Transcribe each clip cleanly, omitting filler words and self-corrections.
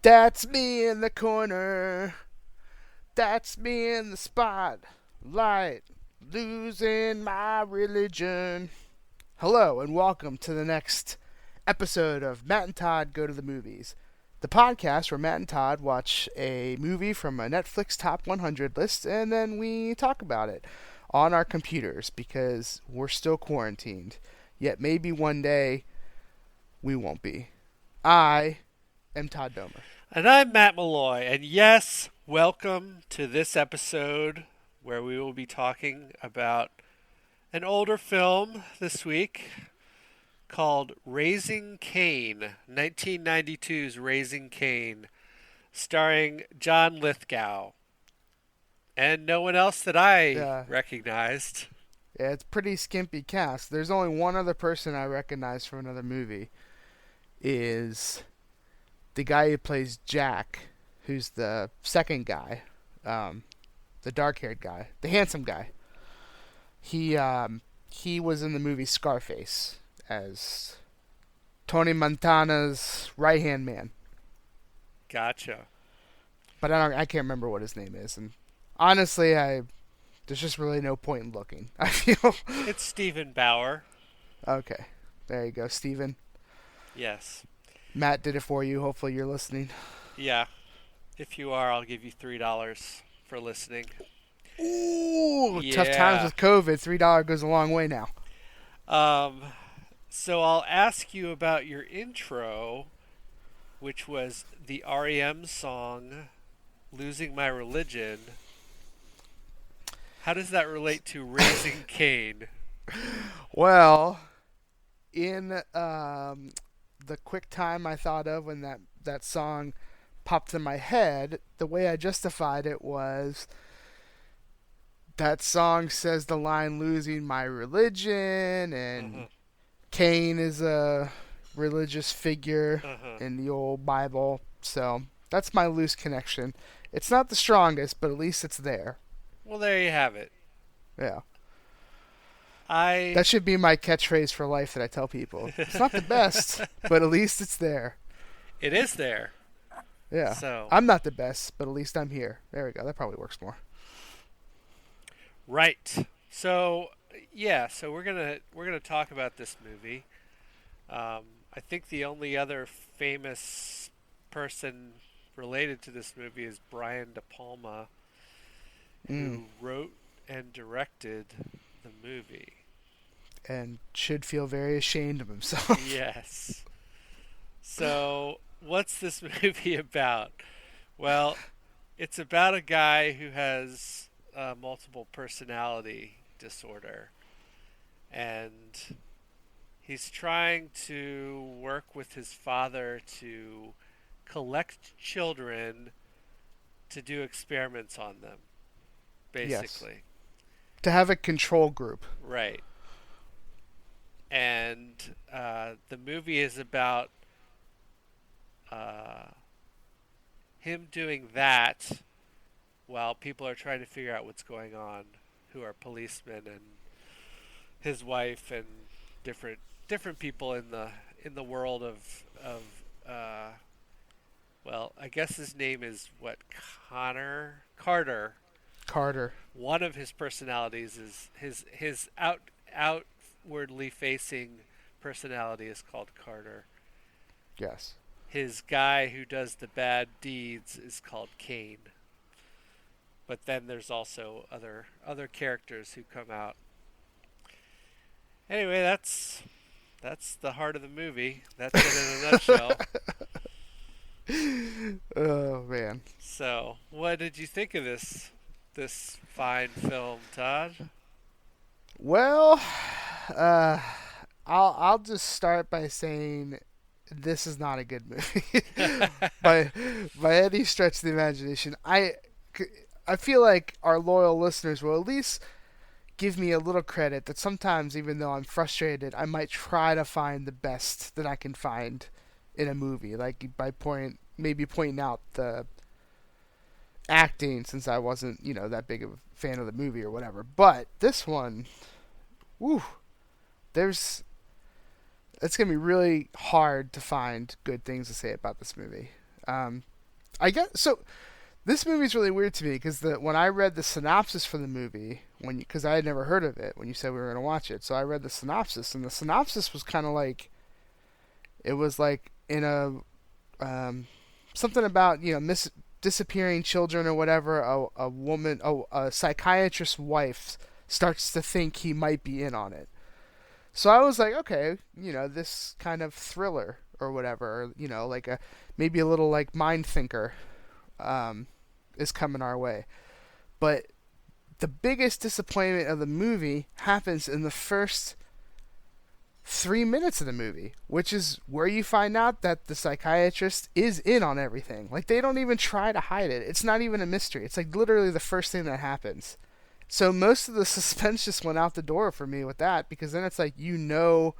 That's me in the corner. That's me in the spotlight. Losing my religion. Hello, and welcome to the next episode of Matt and Todd Go to the Movies, the podcast where Matt and Todd watch a movie from a Netflix top 100 list and then we talk about it on our computers because we're still quarantined. Yet maybe one day we won't be. I am Todd Domer. And I'm Matt Malloy, and yes, welcome to this episode where we will be talking about an older film this week called Raising Cain, 1992's Raising Cain, starring John Lithgow. And no one else that I recognized. Yeah, it's pretty skimpy cast. There's only one other person I recognize from another movie. Is the guy who plays Jack, who's the second guy, the dark-haired guy, the handsome guy. He was in the movie Scarface as Tony Montana's right-hand man. Gotcha. But I can't remember what his name is, and honestly, there's just really no point in looking. I feel it's Steven Bauer. Okay, there you go, Steven. Yes. Matt did it for you. Hopefully you're listening. Yeah. If you are, I'll give you $3 for listening. Ooh, yeah. Tough times with COVID. $3 goes a long way now. So I'll ask you about your intro, which was the REM song, Losing My Religion. How does that relate to Raising Cain? Well, in the quick time I thought of when that song popped in my head, the way I justified it was that song says the line losing my religion, and Cain is a religious figure in the old Bible. So that's my loose connection. It's not the strongest, but at least it's there. Well, there you have it. Yeah. That should be my catchphrase for life that I tell people. It's not the best, but at least it's there. It is there. Yeah. So I'm not the best, but at least I'm here. There we go. That probably works more. Right. So yeah. So we're gonna talk about this movie. I think the only other famous person related to this movie is Brian De Palma, who wrote and directed the movie. And should feel very ashamed of himself. Yes. So, what's this movie about? Well, it's about a guy who has multiple personality disorder. And he's trying to work with his father to collect children to do experiments on them, basically. Yes. To have a control group. Right. And the movie is about him doing that while people are trying to figure out what's going on, who are policemen and his wife and different people in the world of well, I guess his name is what, Carter. One of his personalities is his outwardly facing personality is called Carter. Yes. His guy who does the bad deeds is called Cain. But then there's also other characters who come out. Anyway, that's the heart of the movie. That's it in a nutshell. Oh man. So, what did you think of this fine film, Todd? Well, I'll just start by saying this is not a good movie by any stretch of the imagination. I feel like our loyal listeners will at least give me a little credit that sometimes, even though I'm frustrated, I might try to find the best that I can find in a movie, like by pointing out the acting, since I wasn't, that big of a fan of the movie or whatever. But this one, woo, it's gonna be really hard to find good things to say about this movie. I guess so. This movie's really weird to me because when I read the synopsis for the movie, because I had never heard of it when you said we were gonna watch it, so I read the synopsis, and the synopsis was kind of like it was like in a something about disappearing children or whatever. A woman, a psychiatrist's wife starts to think he might be in on it. So I was like, okay, this kind of thriller or whatever, or, like maybe a little like mind thinker, um, is coming our way. But the biggest disappointment of the movie happens in the first 3 minutes of the movie, which is where you find out that the psychiatrist is in on everything. Like, they don't even try to hide it. It's not even a mystery. It's like literally the first thing that happens. So most of the suspense just went out the door for me with that, because then it's like the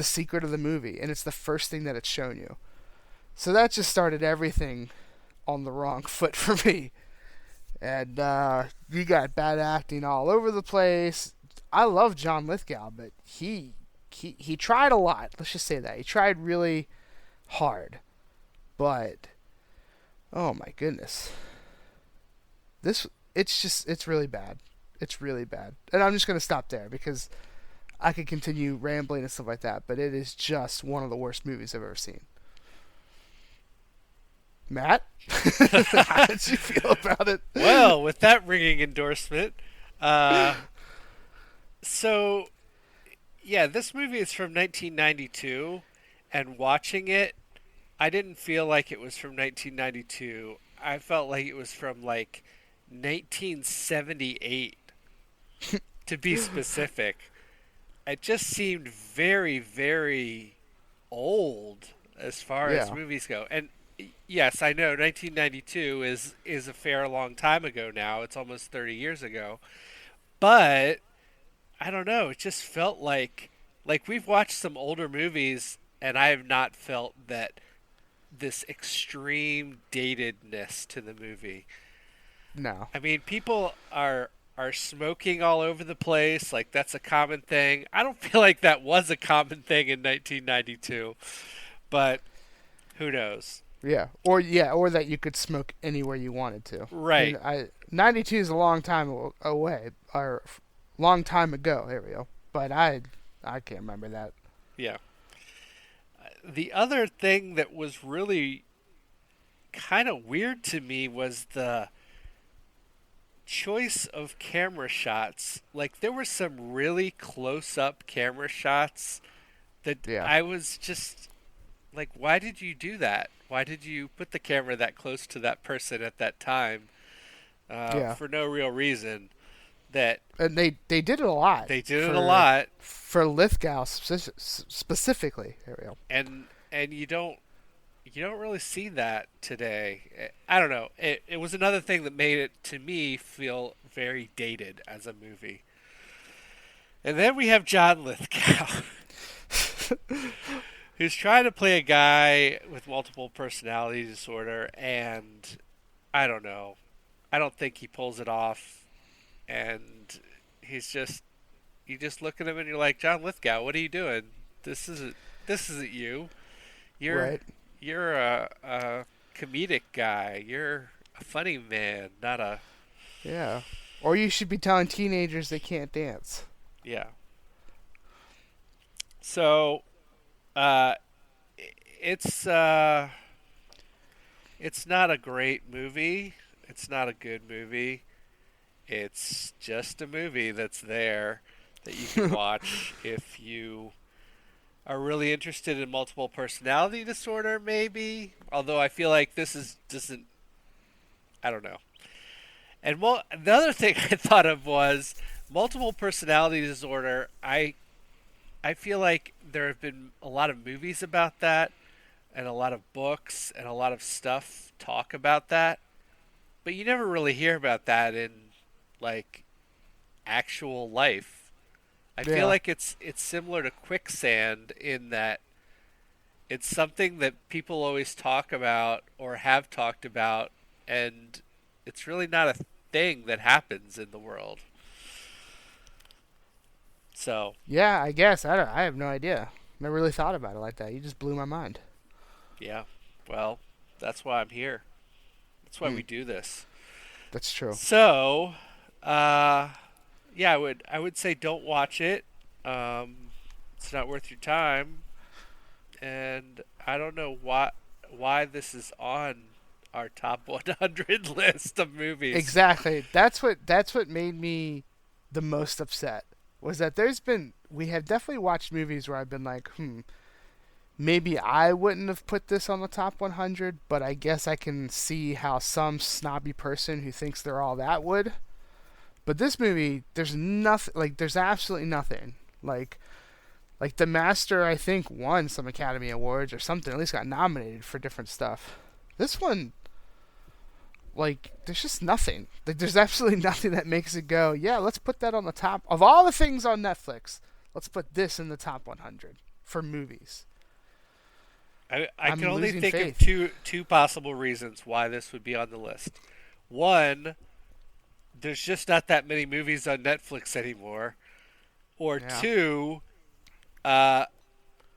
secret of the movie, and it's the first thing that it's shown you. So that just started everything on the wrong foot for me. And you got bad acting all over the place. I love John Lithgow, but he tried a lot. Let's just say that. He tried really hard. But oh my goodness. It's really bad. It's really bad. And I'm just going to stop there because I could continue rambling and stuff like that, but it is just one of the worst movies I've ever seen. Matt? How did you feel about it? Well, with that ringing endorsement, so yeah, this movie is from 1992, and watching it, I didn't feel like it was from 1992. I felt like it was from like 1978, to be specific. It just seemed very, very old as far as movies go. And yes, I know 1992 is a fair long time ago now. It's almost 30 years ago. But I don't know, it just felt like we've watched some older movies and I have not felt that this extreme datedness to the movie. No. I mean, people are smoking all over the place, like that's a common thing. I don't feel like that was a common thing in 1992, but who knows? Or that you could smoke anywhere you wanted to. Right. 92 is a long time away, or long time ago. There we go. But I can't remember that. Yeah. The other thing that was really kind of weird to me was the choice of camera shots. Like, there were some really close-up camera shots that I was just like, why did you do that? Why did you put the camera that close to that person at that time? For no real reason. And they did it a lot. They did it a lot for Lithgow specifically. There we go. And you don't really see that today. I don't know. It was another thing that made it, to me, feel very dated as a movie. And then we have John Lithgow, who's trying to play a guy with multiple personality disorder, and I don't know. I don't think he pulls it off. And you just look at him and you're like, John Lithgow, what are you doing? This isn't you. You're a comedic guy. You're a funny man, not a... Yeah. Or you should be telling teenagers they can't dance. Yeah. So, it's not a great movie. It's not a good movie. It's just a movie that's there that you can watch if you are really interested in multiple personality disorder, maybe. Although I feel like this doesn't. I don't know. And the other thing I thought of was multiple personality disorder. I feel like there have been a lot of movies about that, and a lot of books and a lot of stuff talk about that, but you never really hear about that in like actual life. I feel like it's similar to quicksand in that it's something that people always talk about or have talked about, and it's really not a thing that happens in the world. So yeah, I guess I have no idea. Never really thought about it like that. You just blew my mind. Yeah, well, That's why I'm here. That's why we do this. That's true. So, yeah, I would say don't watch it. It's not worth your time, and I don't know why this is on our top 100 list of movies. Exactly. That's what made me the most upset. Was that we have definitely watched movies where I've been like, maybe I wouldn't have put this on the top 100, but I guess I can see how some snobby person who thinks they're all that would. But this movie, there's nothing, like, there's absolutely nothing. Like The Master, I think, won some Academy Awards or something, at least got nominated for different stuff. This one, like, there's just nothing. Like, there's absolutely nothing that makes it go, yeah, let's put that on the top. Of all the things on Netflix, let's put this in the top 100 for movies. I I'm can only losing think faith. of two possible reasons why this would be on the list. One, there's just not that many movies on Netflix anymore. Or Yeah. two,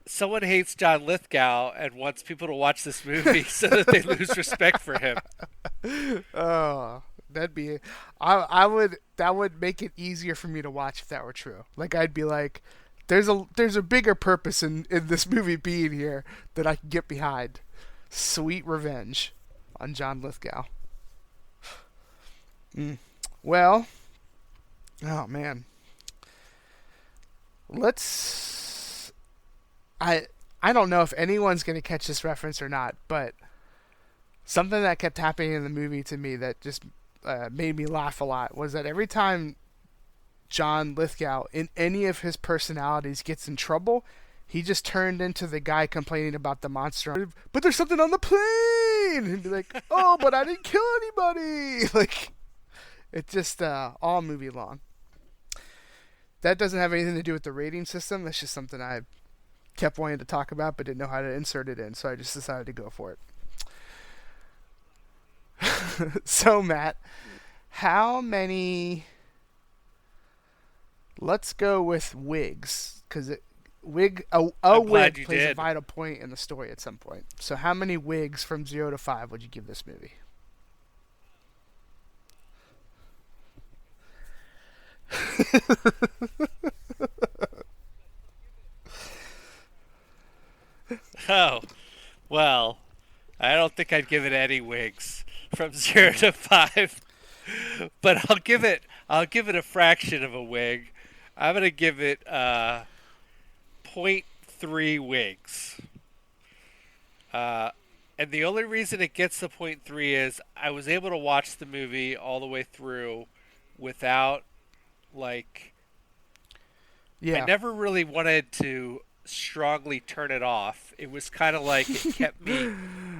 someone hates John Lithgow and wants people to watch this movie so that they lose respect for him. Oh, that'd be. I would. That would make it easier for me to watch if that were true. Like, I'd be like, there's a bigger purpose in this movie being here that I can get behind. Sweet revenge on John Lithgow. Well, oh man. Let's. I don't know if anyone's gonna catch this reference or not, but something that kept happening in the movie to me that just made me laugh a lot was that every time John Lithgow in any of his personalities gets in trouble, he just turned into the guy complaining about the monster. But there's something on the plane, and be like, "Oh, but I didn't kill anybody." Like, it's just all movie long. That doesn't have anything to do with the rating system. That's just something I kept wanting to talk about, but didn't know how to insert it in, so I just decided to go for it. So, Matt, how many? Let's go with wigs, because a I'm glad wig you plays a did. vital point in the story at some point. So, how many wigs from 0 to 5 would you give this movie? Oh, well, I don't think I'd give it any wigs from 0 to 5, but I'll give it a fraction of a wig. I'm gonna give it point 0.3 wigs. And the only reason it gets the point 0.3 is I was able to watch the movie all the way through without, like, I Yeah. never really wanted to strongly turn it off. It was kind of like it kept me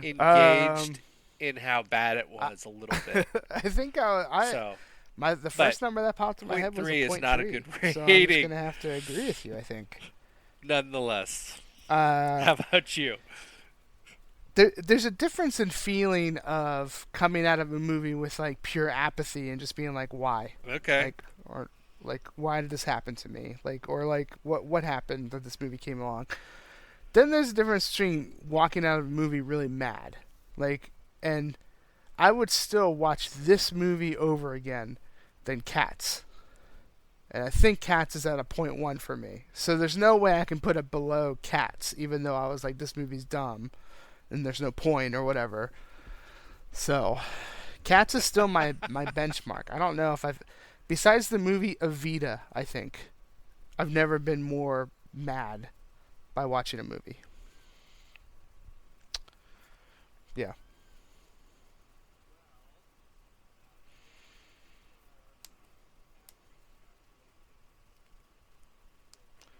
engaged in how bad it was a little bit. I think So, the but first number that popped in my head was a 0.3 is point not a 3. good So I'm just rating. gonna have to agree with you. I think. Nonetheless, Uh, how about you? there's a difference in feeling of coming out of a movie with like pure apathy and just being like, why, Okay. like, or like, why did this happen to me, like, or like, what happened that this movie came along. Then there's a difference between walking out of a movie really mad, like, and I would still watch this movie over again than Cats. And I think Cats is at a point 1 for me. So there's no way I can put it below Cats, even though I was like, this movie's dumb and there's no point or whatever. So Cats is still my benchmark. I don't know if I've, besides the movie Evita, I think I've never been more mad by watching a movie. Yeah.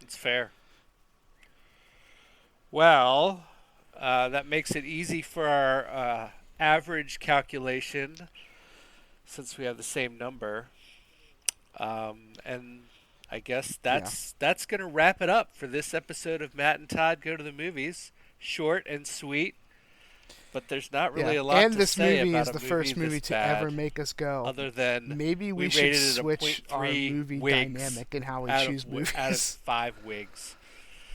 It's fair. Well, that makes it easy for our average calculation since we have the same number. And I guess Yeah. that's going to wrap it up for this episode of Matt and Todd Go to the Movies. Short and sweet, but there's not really Yeah. a lot And to this say movie about is a the movie first movie this to bad, ever make us go, other than maybe we should rated it a switch our 0.3 movie wigs dynamic and how we choose out of movies. 5 wigs.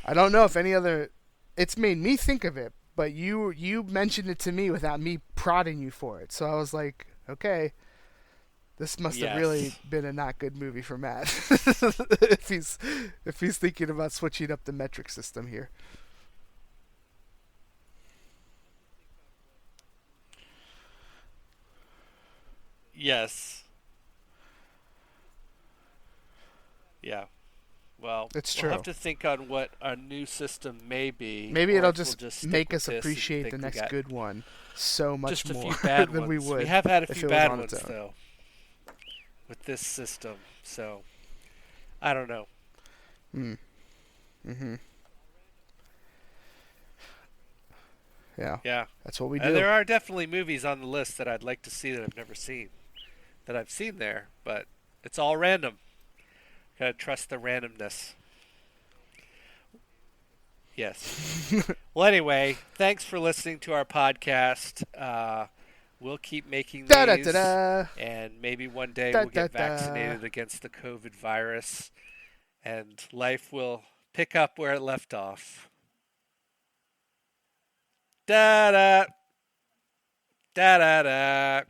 I don't know if any other. It's made me think of it, but you mentioned it to me without me prodding you for it. So I was like, okay, this must have really Yes. been a not good movie for Matt if he's thinking about switching up the metric system here. Yes. Yeah. Well, It's we'll have true. to think on what our new system may be, Maybe or it'll if we'll just just stick make with us this and appreciate the think we next got good one so much just a more few bad than we ones. We would have had a if few it was bad on its ones own. though with this system. So I don't know. Mm. Mm-hmm. Yeah, Yeah. that's what we do. There are definitely movies on the list that I'd like to see that I've never seen. That I've seen there, but it's all random. Gotta trust the randomness. Yes. Well, anyway, thanks for listening to our podcast. We'll keep making Da da da these, da and maybe one day da we'll da get da. vaccinated against the COVID virus, and life will pick up where it left off. Da da da da da.